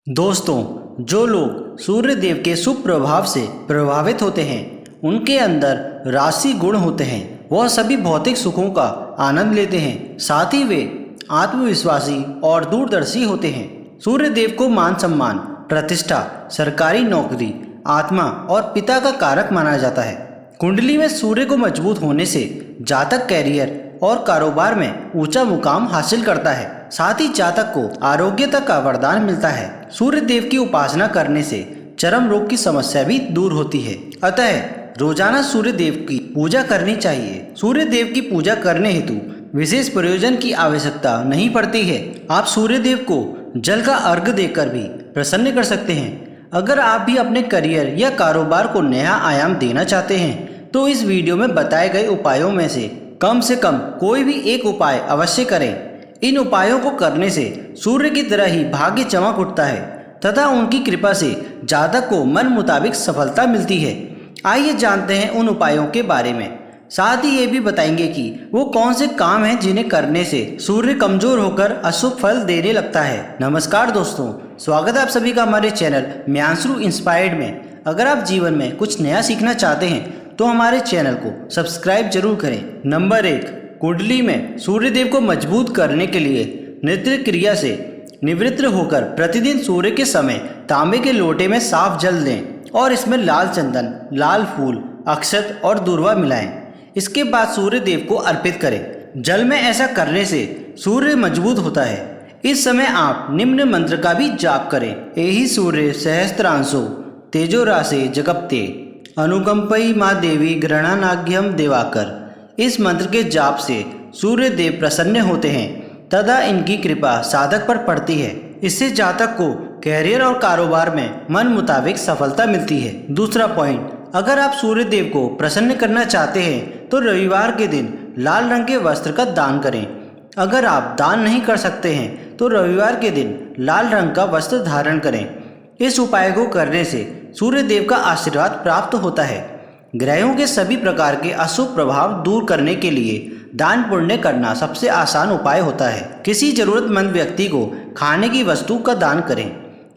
दोस्तों, जो लोग सूर्य देव के शुभ प्रभाव से प्रभावित होते हैं, उनके अंदर राशि गुण होते हैं। वह सभी भौतिक सुखों का आनंद लेते हैं, साथ ही वे आत्मविश्वासी और दूरदर्शी होते हैं। सूर्य देव को मान सम्मान, प्रतिष्ठा, सरकारी नौकरी, आत्मा और पिता का कारक माना जाता है। कुंडली में सूर्य को मजबूत होने से जातक कैरियर और कारोबार में ऊंचा मुकाम हासिल करता है। साथ ही जातक को आरोग्यता का वरदान मिलता है। सूर्य देव की उपासना करने से चर्म रोग की समस्या भी दूर होती है। अतः रोजाना सूर्य देव की पूजा करनी चाहिए। सूर्य देव की पूजा करने हेतु विशेष प्रयोजन की आवश्यकता नहीं पड़ती है। आप सूर्य देव को जल का अर्घ देकर भी प्रसन्न कर सकते हैं। अगर आप भी अपने करियर या कारोबार को नया आयाम देना चाहते हैं तो इस वीडियो में बताए गए उपायों में से कम कोई भी एक उपाय अवश्य करें। इन उपायों को करने से सूर्य की तरह ही भाग्य चमक उठता है तथा उनकी कृपा से जातक को मन मुताबिक सफलता मिलती है। आइए जानते हैं उन उपायों के बारे में। साथ ही ये भी बताएंगे कि वो कौन से काम हैं जिन्हें करने से सूर्य कमजोर होकर अशुभ फल देने लगता है। नमस्कार दोस्तों, स्वागत है आप सभी का हमारे चैनल म्यांसरू इंस्पायर्ड में। अगर आप जीवन में कुछ नया सीखना चाहते हैं तो हमारे चैनल को सब्सक्राइब जरूर करें। नंबर 1, कुंडली में सूर्य देव को मजबूत करने के लिए नित्य क्रिया से निवृत्त होकर प्रतिदिन सूर्य के समय तांबे के लोटे में साफ जल दें और इसमें लाल चंदन, लाल फूल, अक्षत और दूर्वा मिलाएं। इसके बाद सूर्य देव को अर्पित करें। जल में ऐसा करने से सूर्य मजबूत होता है। इस समय आप निम्न मंत्र का भी जाप करें। एहि सूर्य सहस्त्रांशो तेजोरासे जगप्ते अनुकंपई माँ देवी ग्रहणानाग्यम देवाकर। इस मंत्र के जाप से सूर्य देव प्रसन्न होते हैं तथा इनकी कृपा साधक पर पड़ती है। इससे जातक को कैरियर और कारोबार में मन मुताबिक सफलता मिलती है। दूसरा पॉइंट, अगर आप सूर्य देव को प्रसन्न करना चाहते हैं तो रविवार के दिन लाल रंग के वस्त्र का दान करें। अगर आप दान नहीं कर सकते हैं तो रविवार के दिन लाल रंग का वस्त्र धारण करें। इस उपाय को करने से सूर्य देव का आशीर्वाद प्राप्त होता है। ग्रहों के सभी प्रकार के अशुभ प्रभाव दूर करने के लिए दान पुण्य करना सबसे आसान उपाय होता है। किसी जरूरतमंद व्यक्ति को खाने की वस्तु का दान करें।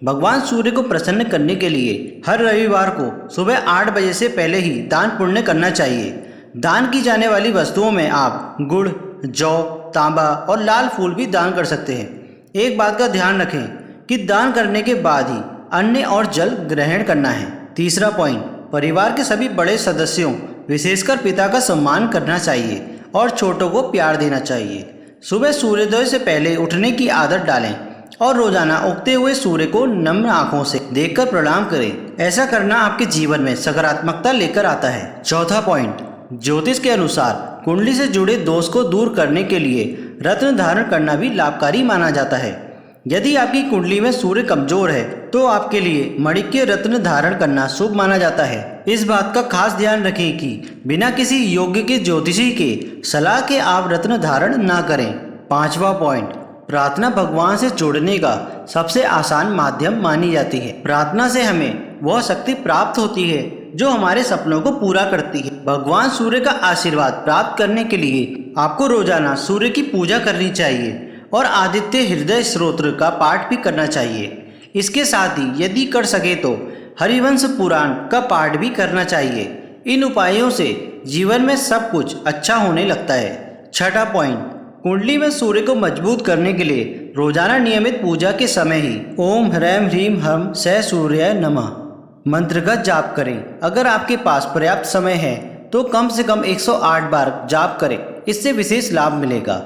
भगवान सूर्य को प्रसन्न करने के लिए हर रविवार को सुबह 8 बजे से पहले ही दान पुण्य करना चाहिए। दान की जाने वाली वस्तुओं में आप गुड़, जौ, तांबा और लाल फूल भी दान कर सकते हैं। एक बात का ध्यान रखें कि दान करने के बाद ही अन्न और जल ग्रहण करना है। तीसरा पॉइंट, परिवार के सभी बड़े सदस्यों विशेषकर पिता का सम्मान करना चाहिए और छोटों को प्यार देना चाहिए। सुबह सूर्योदय से पहले उठने की आदत डालें और रोजाना उगते हुए सूर्य को नम्र आंखों से देखकर प्रणाम करें। ऐसा करना आपके जीवन में सकारात्मकता लेकर आता है। चौथा पॉइंट, ज्योतिष के अनुसार कुंडली से जुड़े दोष को दूर करने के लिए रत्न धारण करना भी लाभकारी माना जाता है। यदि आपकी कुंडली में सूर्य कमजोर है तो आपके लिए माणिक्य रत्न धारण करना शुभ माना जाता है। इस बात का खास ध्यान रखें कि बिना किसी योग्य के ज्योतिषी के सलाह के आप रत्न धारण ना करें। पांचवा पॉइंट, प्रार्थना भगवान से जुड़ने का सबसे आसान माध्यम मानी जाती है। प्रार्थना से हमें वह शक्ति प्राप्त होती है जो हमारे सपनों को पूरा करती है। भगवान सूर्य का आशीर्वाद प्राप्त करने के लिए आपको रोजाना सूर्य की पूजा करनी चाहिए और आदित्य हृदय स्तोत्र का पाठ भी करना चाहिए। इसके साथ ही यदि कर सके तो हरिवंश पुराण का पाठ भी करना चाहिए। इन उपायों से जीवन में सब कुछ अच्छा होने लगता है। छठा पॉइंट, कुंडली में सूर्य को मजबूत करने के लिए रोजाना नियमित पूजा के समय ही ओम ह्रैम ह्रीम हम स सूर्याय नमः मंत्र का जाप करें। अगर आपके पास पर्याप्त समय है तो कम से कम 108 बार जाप करें, इससे विशेष लाभ मिलेगा।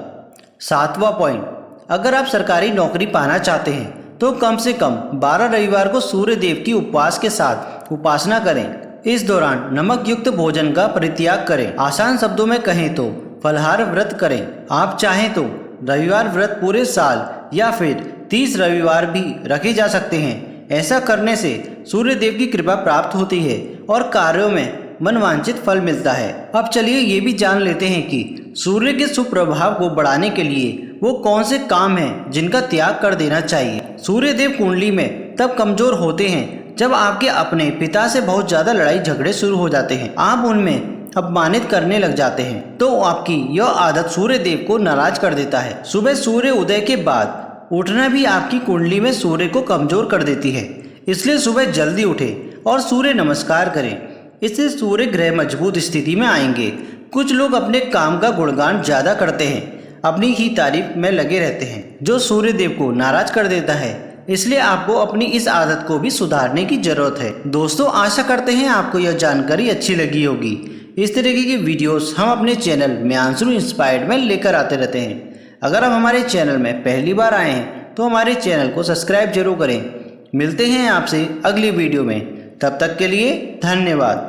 सातवां पॉइंट, अगर आप सरकारी नौकरी पाना चाहते हैं तो कम से कम 12 रविवार को सूर्य देव की उपवास के साथ उपासना करें। इस दौरान नमक युक्त भोजन का परित्याग करें। आसान शब्दों में कहें तो फलाहार व्रत करें। आप चाहें तो रविवार व्रत पूरे साल या फिर 30 रविवार भी रखे जा सकते हैं। ऐसा करने से सूर्य देव की कृपा प्राप्त होती है और कार्यों में मनवांछित फल मिलता है। अब चलिए ये भी जान लेते हैं कि सूर्य के शुभ प्रभाव को बढ़ाने के लिए वो कौन से काम हैं जिनका त्याग कर देना चाहिए। सूर्य देव कुंडली में तब कमजोर होते हैं जब आपके अपने पिता से बहुत ज्यादा लड़ाई झगड़े शुरू हो जाते हैं। आप उनमें अपमानित करने लग जाते हैं तो आपकी यह आदत सूर्य देव को नाराज कर देता है। सुबह सूर्य उदय के बाद उठना भी आपकी कुंडली में सूर्य को कमजोर कर देती है, इसलिए सुबह जल्दी उठें और सूर्य नमस्कार करें। इससे सूर्य ग्रह मजबूत स्थिति में आएंगे। कुछ लोग अपने काम का गुणगान ज़्यादा करते हैं, अपनी ही तारीफ में लगे रहते हैं, जो सूर्य देव को नाराज कर देता है। इसलिए आपको अपनी इस आदत को भी सुधारने की जरूरत है। दोस्तों, आशा करते हैं आपको यह जानकारी अच्छी लगी होगी। इस तरीके की वीडियोस हम अपने चैनल म्यांशु इंस्पायर्ड में लेकर आते रहते हैं। अगर आप हमारे चैनल में पहली बार आए हैं तो हमारे चैनल को सब्सक्राइब जरूर करें। मिलते हैं आपसे अगली वीडियो में, तब तक के लिए धन्यवाद।